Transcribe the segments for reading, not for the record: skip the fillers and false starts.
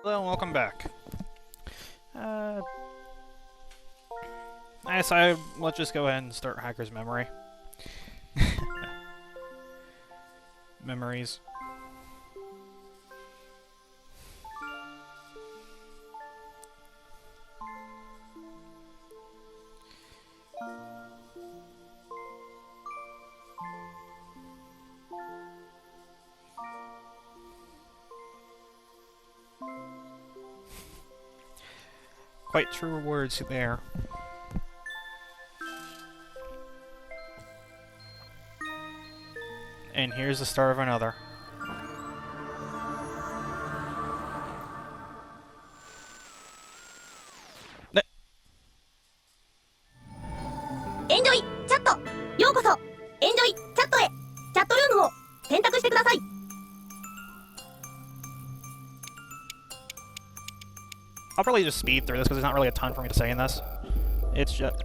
Hello and welcome back. I decided let's just go ahead and start Hacker's Memory. Memories. Quite true words there. And here's the start of another. Enjoy チャットようこそ Enjoy チャットへチャットルームを選択してください I'll probably just speed through this because there's not really a ton for me to say in this. It's just...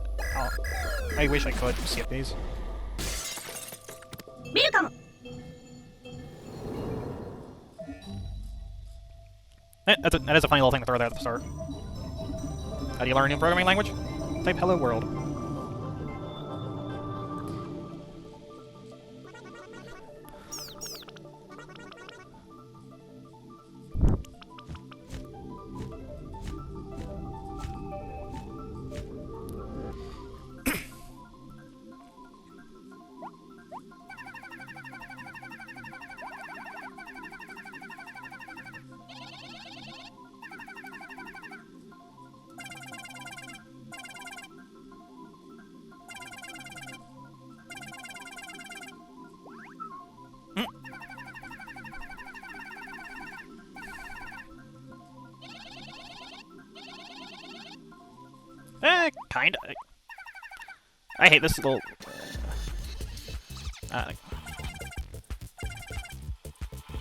I wish I could skip these. Welcome. That is a funny little thing to throw there at the start. How do you learn a new programming language? Type hello world. Kinda. I hate this little...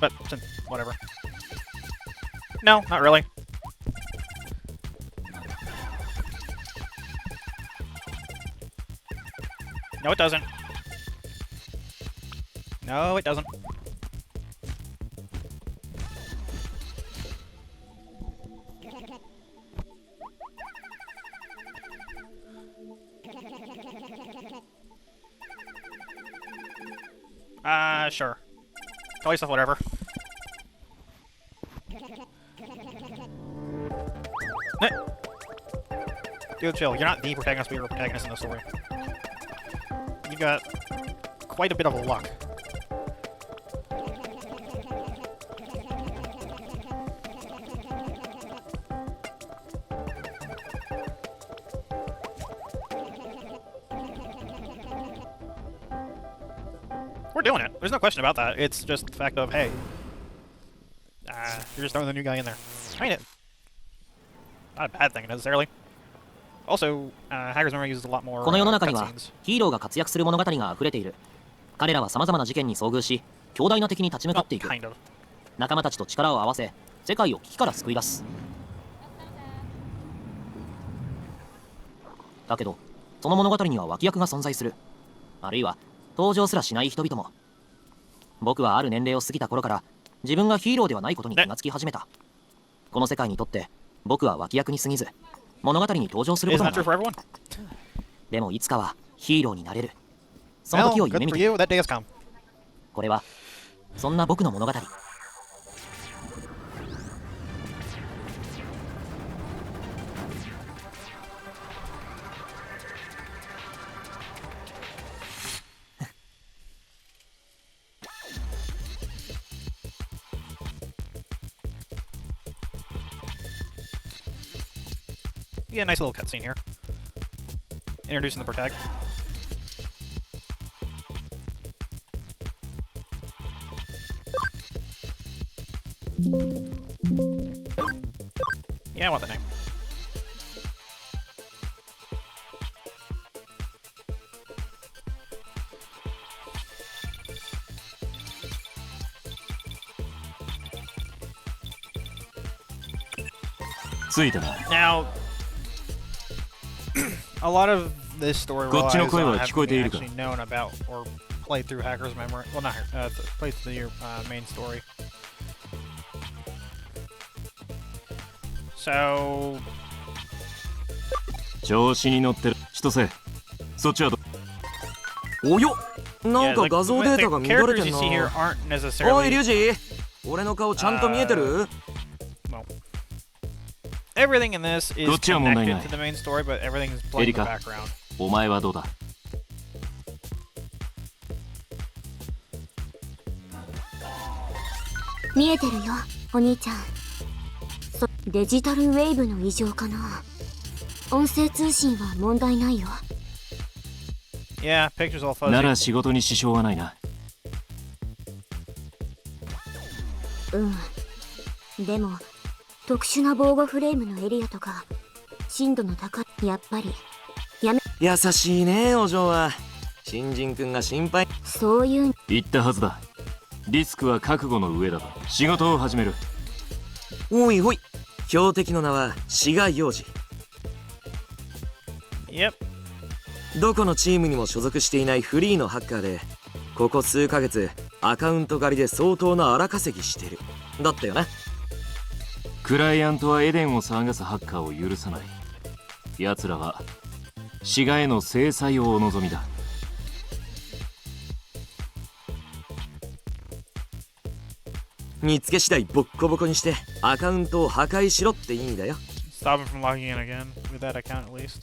but, whatever. No, not really. No, it doesn't. No, it doesn't. Sure. Call yourself whatever. Dude, chill. You're not the protagonist, but you're a protagonist in the story. You've got quite a bit of luck. We're doing it. There's no question about that. It's just the fact of, hey, you're just throwing the new guy in there. I mean, not a bad thing necessarily. Also, Hacker's Memory uses a lot more この世の中には cutscenes. ヒーローが活躍する物語が溢れている。彼らは様々な事件に遭遇し、強大な敵に立ち向かっていく。 Kind of. 仲間たちと力を合わせ、世界を危機から救い出す。だけど、その物語には脇役が存在する。あるいは登場すらしない人々も。僕はある年齢を過ぎた頃から自分がヒーローではないことに気がつき始めた。この世界にとって僕は脇役に過ぎず、物語に登場することがない。でもいつかはヒーローになれる。その時を夢見ている。これはそんな僕の物語。Yeah, nice little cutscene here. Introducing the protag. Yeah, I want the name. Now, a lot of this story relies on having actually known about or played through Hacker's Memory. Well, not played through your main story. So 調子に乗ってる。千歳、そっちはど。およ、な yeah, んか like, 画像データが the 乱れ characters て you ん see here な。 aren't おい necessarily リュウジ、俺の顔ちゃんと見えてる？ well, everything in this is こっちは問題ない。 connected to the main story, but everything is playing in the エリカ、 background. お前はどうだ？見えてるよお兄ちゃん。デジタルウェーブの異常かな。音声通信は問題ないよ。 Yeah, pictures all fuzzy. なら仕事に支障はないな。でも特殊な防護フレームのエリアとか深度の高い、やっぱり優しいねお嬢は。新人くんが心配。そういう。言ったはずだ。リスクは覚悟の上だと。仕事を始める。おいおい、標的の名は志賀洋二。 Yep. どこのチームにも所属していないフリーのハッカーで、ここ数ヶ月アカウント狩りで相当な荒稼ぎしてる。だったよな。クライアントはエデンを騒がすハッカーを許さない。奴らは志賀への制裁をお望みだ。見つけ次第ボッコボコにしてアカウントを破壊しろって意味だよ。 Stop him from logging in again with that account at least.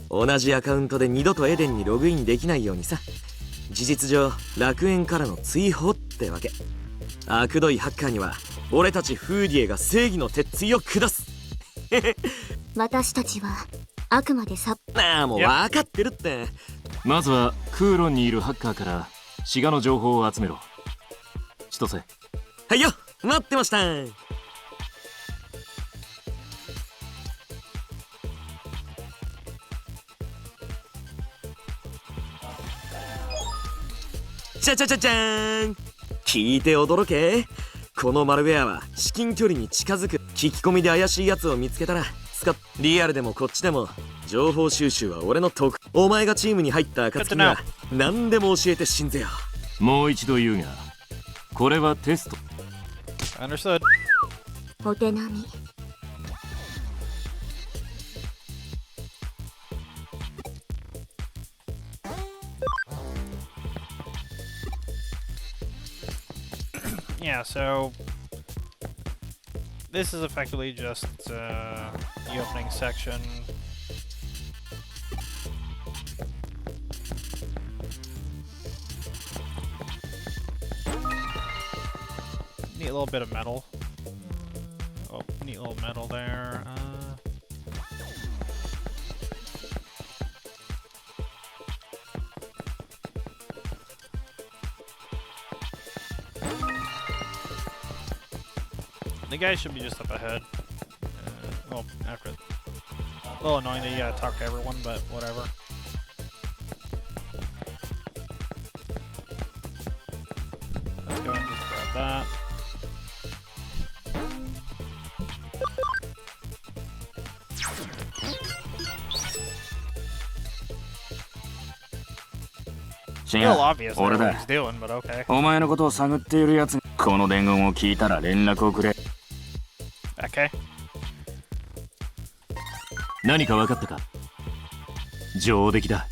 同じアカウントで二度とエデンにログインできないようにさ。事実上楽園からの追放ってわけ。悪どいハッカーには俺たちフーディエが正義の鉄槌を下す。私たちはあくまでああもう分かってるって。まずはクーロンにいるハッカーから志賀の情報を集めろ。千歳。はいよ、待ってました。ちゃちゃちゃちゃーん。聞いて驚け。このマルウェアは至近距離に近づく。聞き込みで怪しいやつを見つけたらリアルでもこっちでも情報収集は俺の得。お前がチームに入った暁には何でも教えてしんぜよ。もう一度言うが、これはテスト。 Understood. お手並み。Yeah, so this is effectively just the opening section. Neat little bit of metal. Oh, neat little metal there. The guy should be just up ahead. Well, after. A little annoying that you gotta talk to everyone, but whatever. Let's go and just grab that. A little obvious what he's doing, but okay. お前のことを探っているやつ、この伝言を聞いたら連絡をくれ。Okay. 何か分かったか？上出来だ。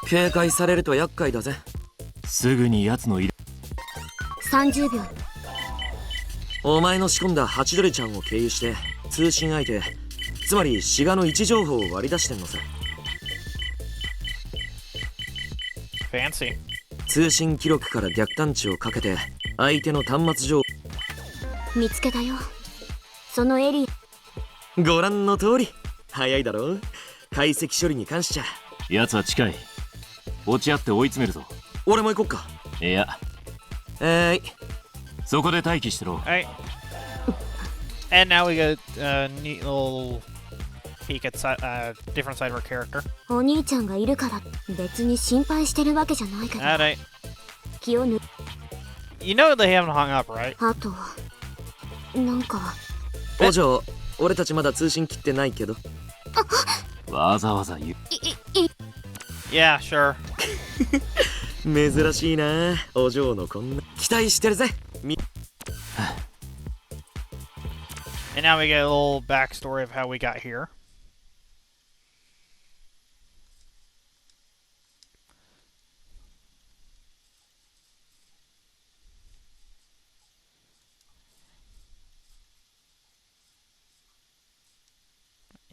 警戒されると厄介だぜ。すぐに奴の30秒。お前の仕込んだハチドリちゃんを経由して通信相手、つまり志賀の位置情報を割り出してんのさ。Fancy. 通信記録から逆探知をかけて相手の端末情報。見つけたよ。そのエリア。ご覧の通り早いだろ。解析処理に関しちゃ奴は近い。落ち合って追い詰めるぞ。俺も行こっか。いや、そこで待機してろ。Alright. And now we got a neat little peek at different side of our character. お兄ちゃんがいるから別に心配してるわけじゃないけど。Alright. 気を抜 You know they haven't hung up, right? あとなんかお嬢、俺たちまだ通信切ってないけど。わざわざ言う。Yeah, sure. 珍しいな、お嬢のこんな。期待してるぜ。And now we get a little backstory of how we got here.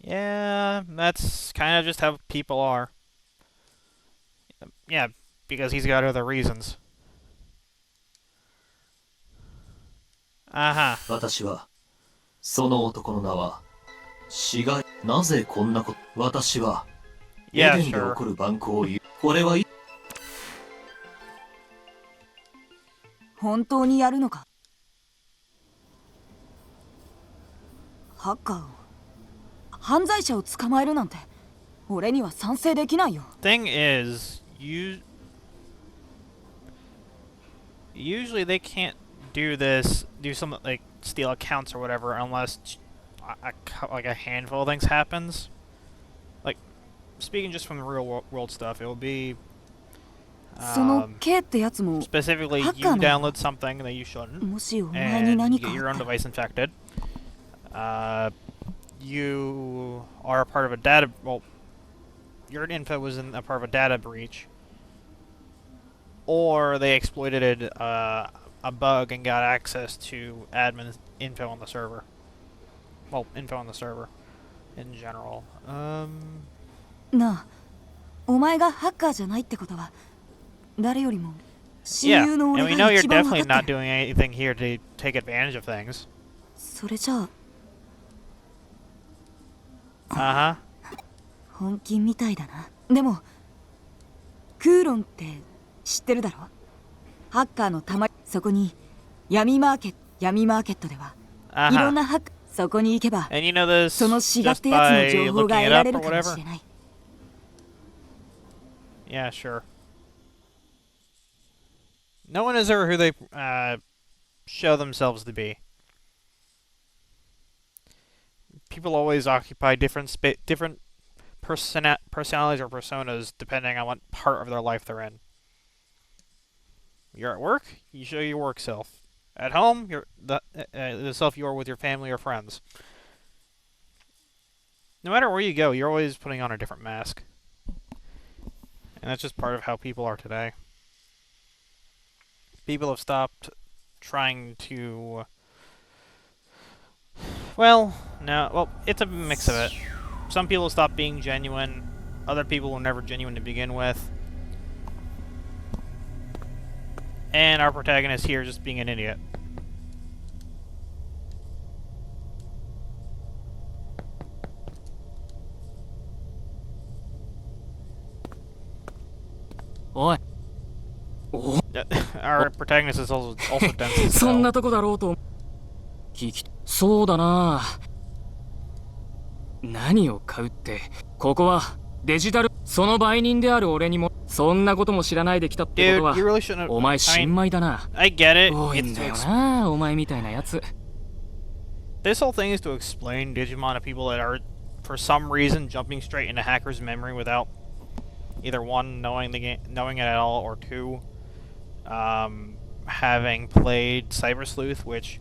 Yeah, that's kind of just how people are. Yeah, because he's got other reasons. Uh-huh. 私はその男の名は死骸。なぜこんなこと。私はエ Yeah, デンで起 sure. こる蛮行を言う。これはい本当にやるのか。ハッカーを犯罪者を捕まえるなんて俺には賛成できないよ。 Thing is, usually they can't do something like steal accounts or whatever unless like a handful of things happens. Like, speaking just from the real world stuff, it will be その K ってやつも specifically you Hacker の download something that you shouldn't もしお前に and you 何 get かあ your っ own たら device infected. You are a part of a data. Well, your info was in a part of a data breach, or they exploited a bug and got access to admin info on the server. Well, info on the server in general. なあ、お前がハッカーじゃないってことは誰よりも親 Yeah, 友の and 俺 we が know you're 一番分 definitely かって not る。 doing anything here to take advantage of things. それじゃあ Uh huh. 本気みたいだな。でもクーロンって知ってるだろ。ハッカーのたまそこに闇マーケットでは Uh いろん huh. なハッカーそこに行けば And you know this その死がっ just てやつの by 情報 looking が得 it ら up れ or るかもし whatever. れない。 Yeah, sure. No one is ever who they show themselves to be. People always occupy different personalities or personas depending on what part of their life they're in. You're at work, you show your work self. At home, you're the self you are with your family or friends. No matter where you go, you're always putting on a different mask. And that's just part of how people are today. People have stopped trying to... Well, no. Well, it's a mix of it. Some people stop being genuine. Other people were never genuine to begin with. And our protagonist here is just being an idiot. Oi. Our protagonist is also dense as そん hell. なとこだろうと聞きそうだな。何を買うって、ここはデジタル。その売人である俺にもそんなことも知らないで来たってこと Dude, は you really shouldn't have... お前 I 新 mean, 米だな。 I get it. 多い It's ん to だよな、お前みたいなやつ。 This whole thing is to explain Digimon to people that are, for some reason, jumping straight into hackers' memory without either one knowing the game, knowing it at all, or two, having played Cyber Sleuth, which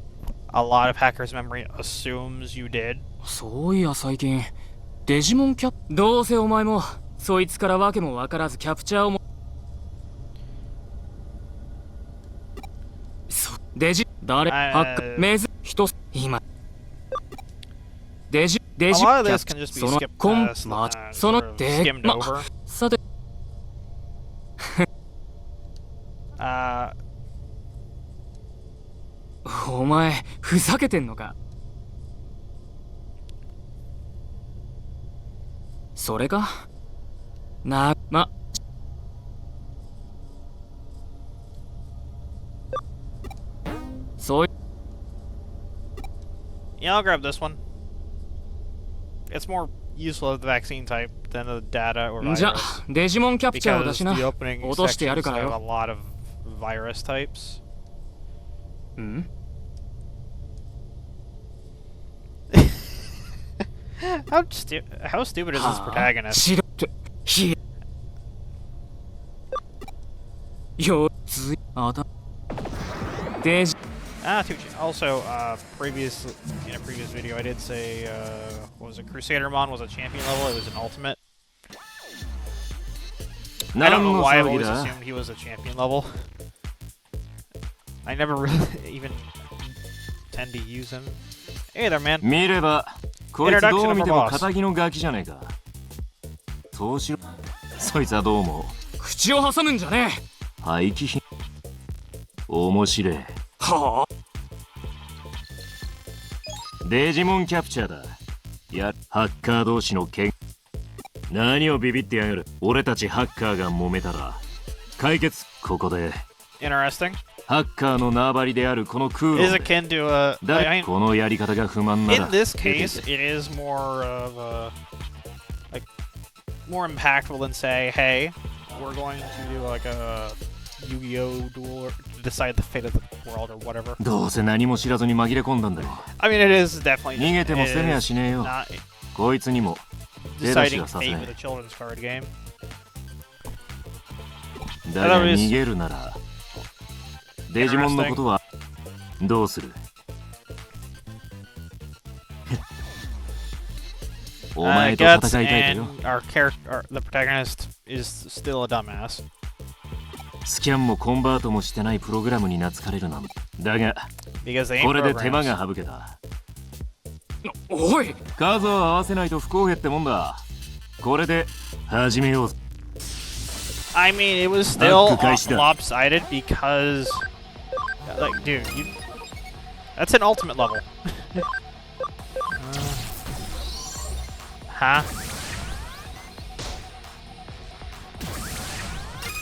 a lot of hackers' memory assumes you did. そういや最近デジモンキャどうせお前もそいつからわけもわからずキャプチャーをもデジ誰ハッカーメズ人今デジ A キ lot of ャ this プ can just be その skipped コン past, マその sort of で skimmed ま over. さて お前ふざけてんのか。それかなまそう Yeah, I'll grab this one. It's more useful of the vaccine type than the data or じゃ virus. デジモンキャプチャーを出 Because しな the opening 落としてやる sections から have a よ。 lot of virus types. うん How stupid is this はあ protagonist? 白ってひよついあたデジ Also, in a previous video, I did say, what was it? Crusadermon was a champion level. It was an ultimate. I don't know why I've always assumed he was a champion level. I never really even tend to use him. Hey there, man. 見ればこいつどう見ても仇のガキじゃねえか。そうしろ。そいつはどうも口を挟むんじゃねえ。廃棄品。面白い。はあ。デジモンキャプチャーだ。ハッカー同士の剣。何をビビってやがる。俺たちハッカーが揉めたら解決。ここで Interesting. ハッカーの縄張りであるこの空 Is 論 akin to a. だこのやり方が不満なら In this case, it is more of a, like, more impactful than say, hey, we're going to do like a Yu-Gi-Oh duel to decide the fate of the world or whatever. どうせ何も知らずに紛れ込んだんだろ。 I mean, it is definitely 逃げても it 攻めや is しねえよ。 not こいつにも手出し deciding はさせ fate ない with a children's card game. だが逃げるならデジモンのことはどうする。お前と Guts 戦いたいとよ。 and our character, the protagonist, is still a dumbass. スキャンもコンバートもしてないプログラムに懐かれるなんて。だが Because they こ ain't れで手間 programs. が省けた。おい。数を合わせないと不公平ってもんだ。これで始めよう。 I mean, it was still Back to Geist. lopsided because, like, dude, that's an ultimate level. Huh?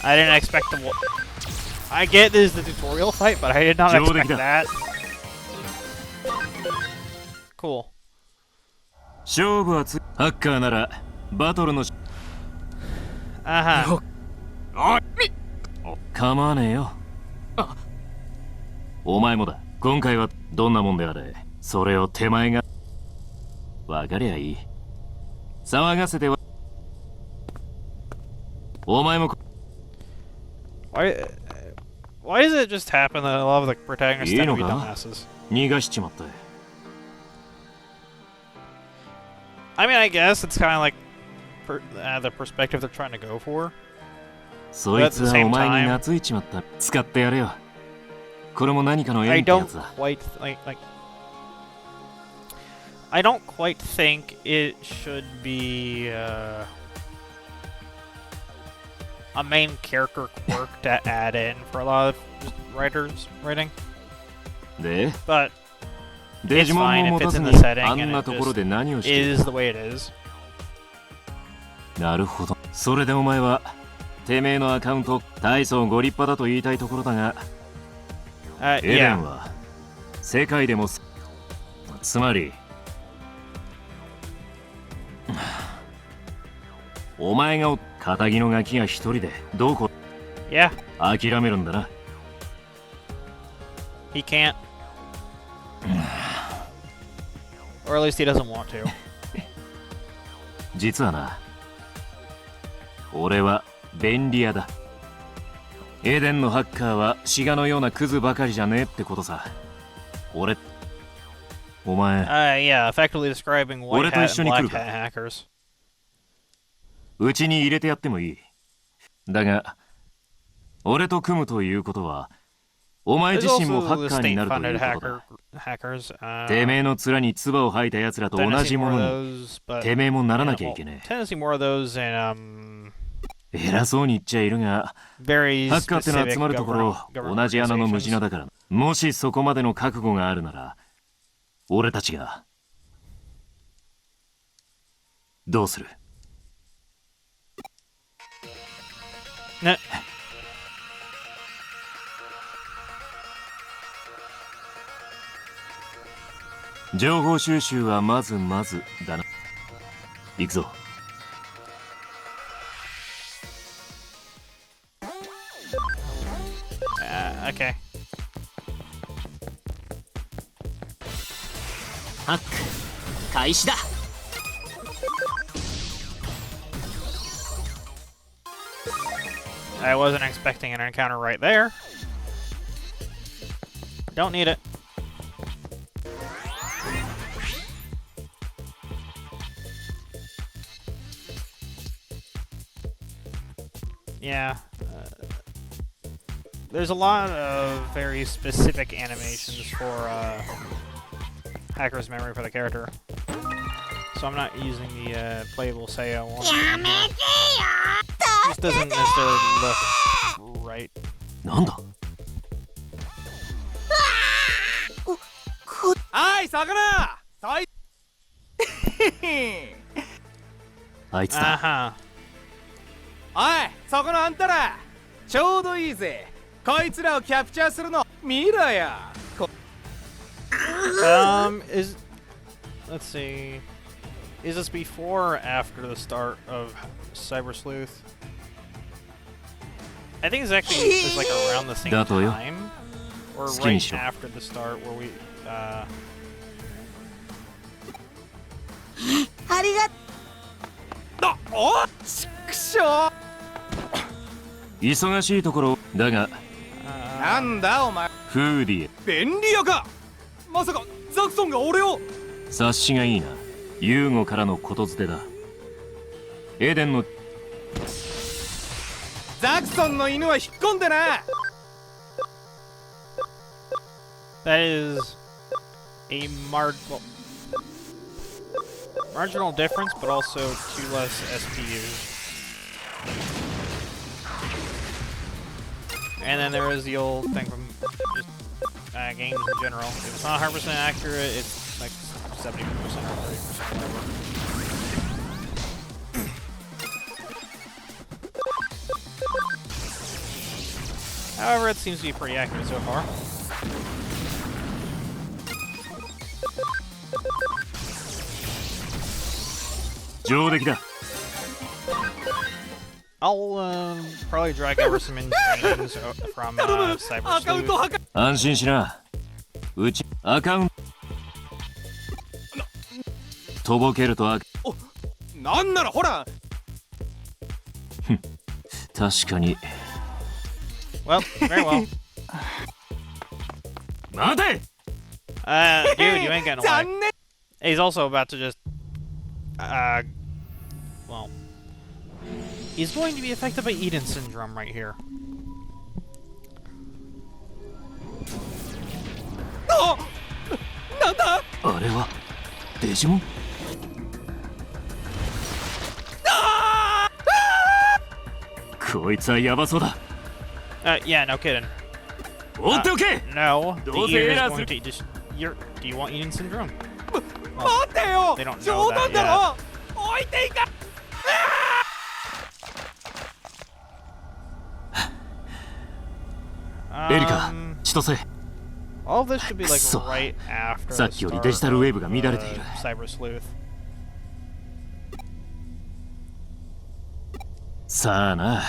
I didn't expect the. I get this is the tutorial fight, but I did not expect that. Cool. 勝負はハッカーならバトルの Uh huh. おい。構わねえよ。お前もだ。今回はどんなもんであれそれを手前が分かりゃいい。騒がせてはお前も Why does it just happen that a lot of the protagonists tend to be いいのか？ dumbasses? 逃がしちまった。 I mean, I guess it's kind of like the perspective they're trying to go for. そいつはお前に懐いちまった。使ってやれよ。これも何かの I 縁ってや don't つだ。 quite like. I don't quite think it should be a main character quirk to add in for a lot of writers writing. で But デジモン fine も if 持た it's ず in に the setting あん and な it ところ just で何をしている is the way it is. なるほど。それでお前はてめえのアカウント大層ご立派だと言いたいところだが、エデ Yeah. ンは世界でもつまりお前が仇のガキが一人でどこ Yeah. 諦めるんだな。 He can't. Or at least he doesn't want to. 実はな、俺は便利屋だ。エデンのハッカーはシガのようなクズばかりじゃねえってことさ。お前、 Yeah, effectively describing white hat and black hat hackers. うちに入れてやってもいい。だが、俺と組むということは、お前 There's 自身も also ハ the ッカーになるという state-funded ことだ。 hackers. てめえの面に唾を吐いた奴らと同 Tend to じ see も more of のに、 those, but てめえもならなきゃい well, けね tend to see more of those in え。偉そうに言っちゃいるが、 very ハッカーってのは specific 集まるところ government 同じ穴の無 organizations. 地なだから、もしそこまでの覚悟があるなら、俺たちがどうする？ね。情報収集はまずだな。行くぞ。Okay. ハック開始だ。 I wasn't expecting an encounter right there. Don't need it. Yeah. There's a lot of very specific animations for Hacker's Memory for the character. So I'm not using the playable Sayo one. This doesn't necessarily look right. なんだおい魚さいあいつだ Uh-huh. おいそこのあんたらちょうどいいぜこいつらをキャプチャーするの見ろよ Let's see. Is this before or after the start of Cyber Sleuth? I think it's actually like around the same time. Or right after the start where we, ありがおちくしょ忙しいところだがなんだお前フーディ便利屋かまさかザクソンが俺を察しがいいなユーゴからのことづてだエデンのザクソンの犬は引っ込んでな that is a marginal difference, but also 2 less SPUs. And then there is the old thing from just games in general. If it's not 100% accurate, it's like 70% or 30%, whatever. However, it seems to be pretty accurate so far. I'll probably drag over some trainings from Cyber Sleuth. 安心しなうちアカウントとぼけるとなんならほら確かに Well, very well. 待て Dude, you ain't getting away. He's also about to just, well, he's going to be affected by Eden syndrome right here. なんだあれはデジモンこいつはヤバそうだ Yeah, no kidding. 追っておけ No, the Don't Eden say is it, going to just, do you want Eden syndrome? 待てよ They don't know 冗談 that だ yet. ろ置いていか エリカ千歳 All of this should be like そう right after さっ the きより start デジタルウェー of, ブが乱れている Cyber Sleuth. さあな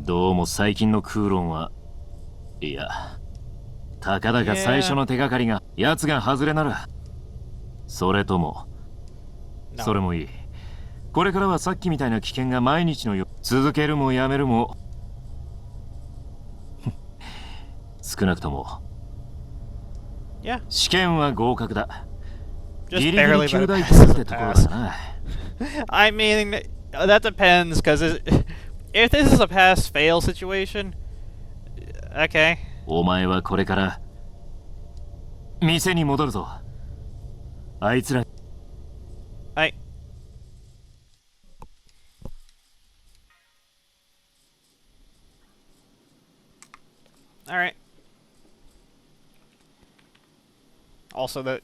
どうも最近のクーロンはいやたかだか最初の手がかりが奴が外れならそれとも No. それもいいこれからはさっきみたいな危険が毎日のよ続けるもやめるも少なくとも Yeah. 試験は合格だ Just ギリギ barely, リ but 中 it 大 passes って the ところ pass. だな I mean, that depends, because if this is a pass-fail situation, okay. お前はこれから店に戻るぞあいつら I... Alright. Also, that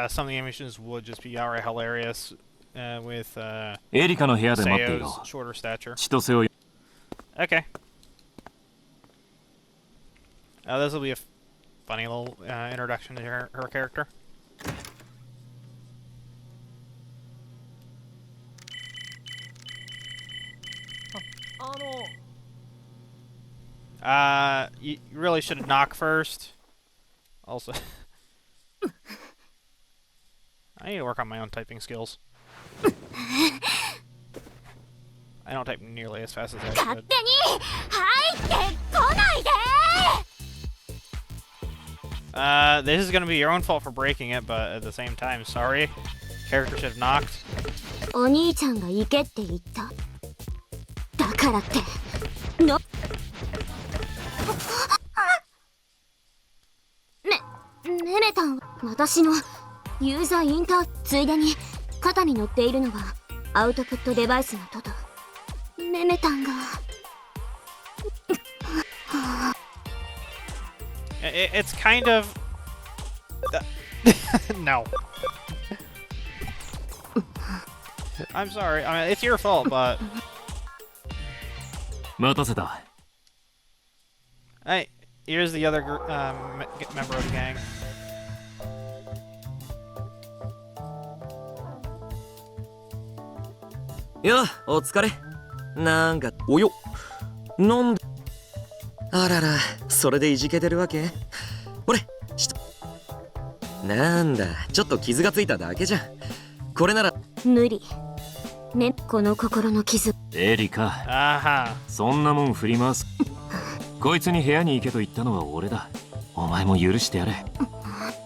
some of the animations would just be outright hilarious with エリカの部屋で待っていろ Sayo's shorter stature. 千歳を Okay. This will be a funny little introduction to her character. You really should knock first. Also, I need to work on my own typing skills. I don't type nearly as fast as I should. This is gonna be your own fault for breaking it, but at the same time, sorry. Character should have knocked. お兄ちゃんが行けって言っただからってなメメタン、私のユーザーインター、ついでに肩に乗っているのがアウトプットデバイスのトト。メメタンがIt's kind of no. I'm sorry. I mean, it's your fault, but 待たせた。 hey, here's the other member of the gang. よ、お疲れ。なんか、およ、なんで、あらら、それでいじけてるわけ？ほれ、なんだ、ちょっと傷がついただけじゃん。これなら無理。この心の傷。エリカ、Aha. そんなもん振り回す。こいつに部屋に行けと言ったのは俺だ。お前も許してやれ。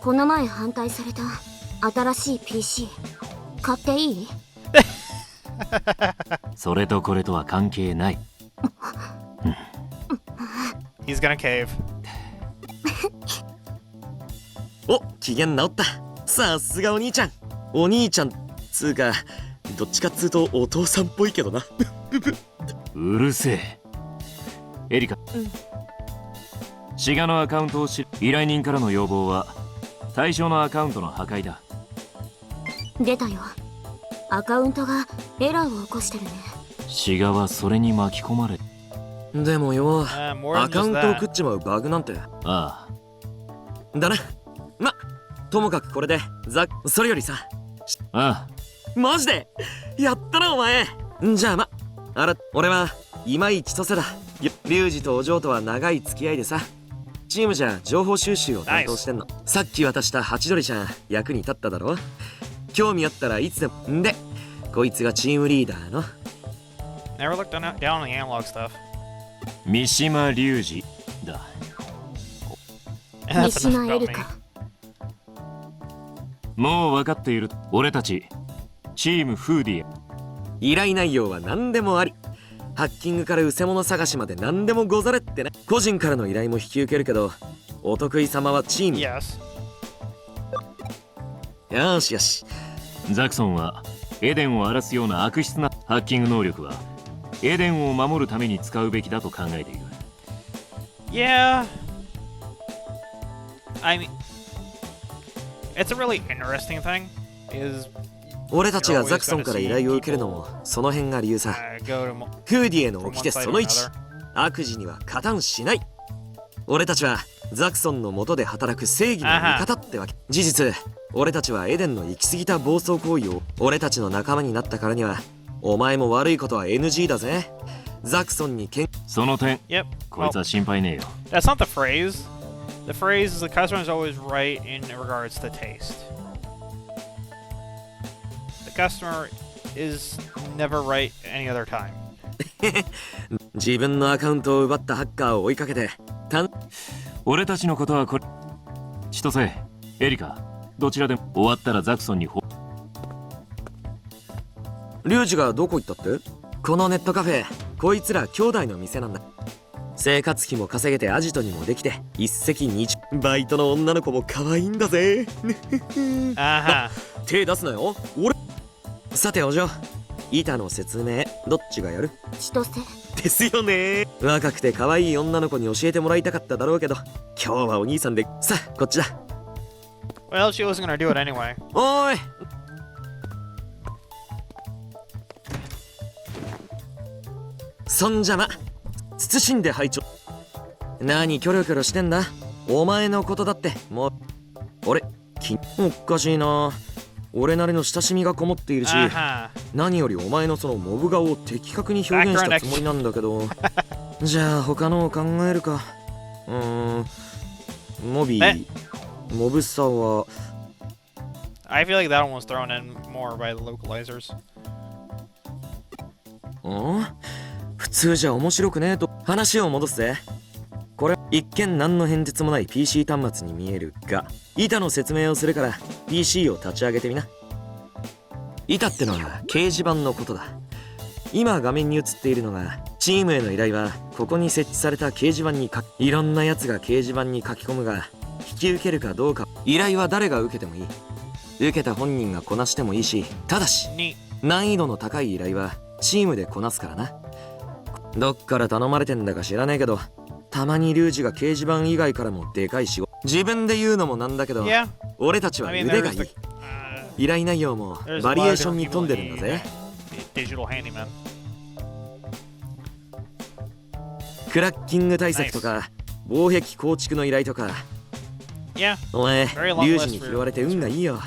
この前反対された新しい PC 買っていい？それとこれとは関係ない。He's gonna cave. お、機嫌直った。さすがお兄ちゃん。お兄ちゃんつうか、どっちかっつうとお父さんっぽいけどな。うるせえ。エリカ、シガのアカウントを依頼人からの要望は対象のアカウントの破壊だ。出たよ。アカウントがエラーを起こしてるね。シガはそれに巻き込まれ。でもよ、more than アカウン just トを that. 食っちまうバグなんて。あだな。ま、ともかくこれでそれよりさ。あ、あマジでやったなお前。じゃあ俺はいまいちとせだ。リュウジとお嬢とは長い付き合いでさ、チームじゃ情報収集を担当してんの。さっき渡したハチドリちゃん役に立っただろ。興味あったらいつでも。んで、こいつがチームリーダーの。 Never looked down on the analog stuff. 三島隆二だ。And 三 that's enough 島エ about リ me. カ。もう分かっている。俺たちチームフーディエ。依頼内容は何でもあり。ハッキングから失せ物探しまで何でもござれってな。個人からの依頼も引き受けるけど、お得意様はチーム。 Yes. よしよし。ザクソンはエデンを荒らすような悪質なハッキング能力はエデンを守るために使うべきだと考えている。 Yeah. I mean, it's a really interesting thing. Is 俺たちがザクソンから依頼を受けるのもその辺が理由さ。 go to フーディエの掟その1、悪事には加担しない。俺たちはザクソンの下で働く正義の味方ってわけ。事実、俺たちはエデンの行き過ぎた暴走行為を俺たちの仲間になったからには、お前も悪いことは NG だぜ。ザクソンにその点、 Yep. こいつは心配ねえよ。 That's not the phrase. The phrase is the customer is always right in regards to taste. The customer is never right any other time. 自分のアカウントを奪ったハッカーを追いかけて俺たちのことはこれ。千歳、エリカ、どちらでも終わったらザクソンにリュウジがどこ行ったって？このネットカフェ、こいつら兄弟の店なんだ。生活費も稼げてアジトにもできて一石二鳥。バイトの女の子も可愛いんだぜ。Uh-huh. 手出すなよ。俺さてお嬢、板の説明どっちがやる？千歳。ですよね。若くて可愛い女の子に教えてもらいたかっただろうけど、今日はお兄さんで。さあこっちだ。 Well, she wasn't gonna do it anyway. おーい。そんじゃま、慎んで拝聴。何キョロキョロしてんだ。お前のことだってもう。あれ、おかしいな。俺なりの親しみがこもっているし、Uh-huh. 何よりお前のそのモブ顔を的確に表現したつもりなんだけど。じゃあ他のを考えるか。モブさは I feel like that one was thrown in more by the localizers. 普通じゃ面白くねえと。話を戻すぜ。これ一見何の変哲もない PC 端末に見えるが、板の説明をするから PC を立ち上げてみな。板ってのは掲示板のことだ。今画面に映っているのがチームへの依頼はここに設置された掲示板にいろんなやつが掲示板に書き込むが、引き受けるかどうか。依頼は誰が受けてもいい。受けた本人がこなしてもいいし、ただし Neat. 難易度の高い依頼はチームでこなすからな。どっから頼まれてんだか知らねえけど、たまにリュウジが掲示板以外からもでかい仕事。自分で言うのもなんだけど、 Yeah. 俺たちは I mean, 腕が there's いい。 the, 依頼内容も there's バ a リ lot エ of ーション different に people 富んでる who んだ need ぜ。 digital handyman. クラッキング対策とか防壁構築の依頼とか。 Yeah. お前、リ Very long ュウジ list に for- 拾われて運がいいよ。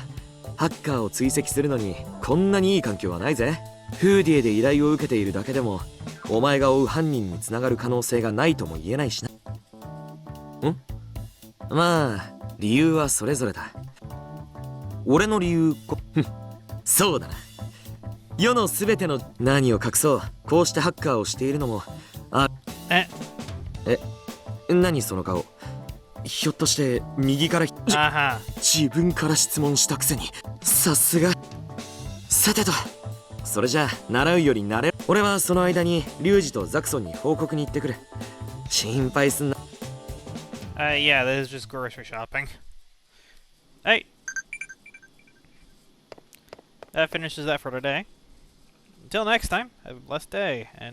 ハッカーを追跡するのにこんなにいい環境はないぜ。フーディエで依頼を受けているだけでもお前が追う犯人につながる可能性がないとも言えないしな。まあ理由はそれぞれだ。俺の理由そうだな。世のすべての何を隠そう、こうしてハッカーをしているのも何その顔。ひょっとして右からUh-huh. 自分から質問したくせに、さすが。さてと、それじゃあ習うより慣れ。俺はその間にリュウジとザクソンに報告に行ってくる。心配すんな。Yeah, this is just grocery shopping. Hey. That finishes that for today. Until next time, have a blessed day, and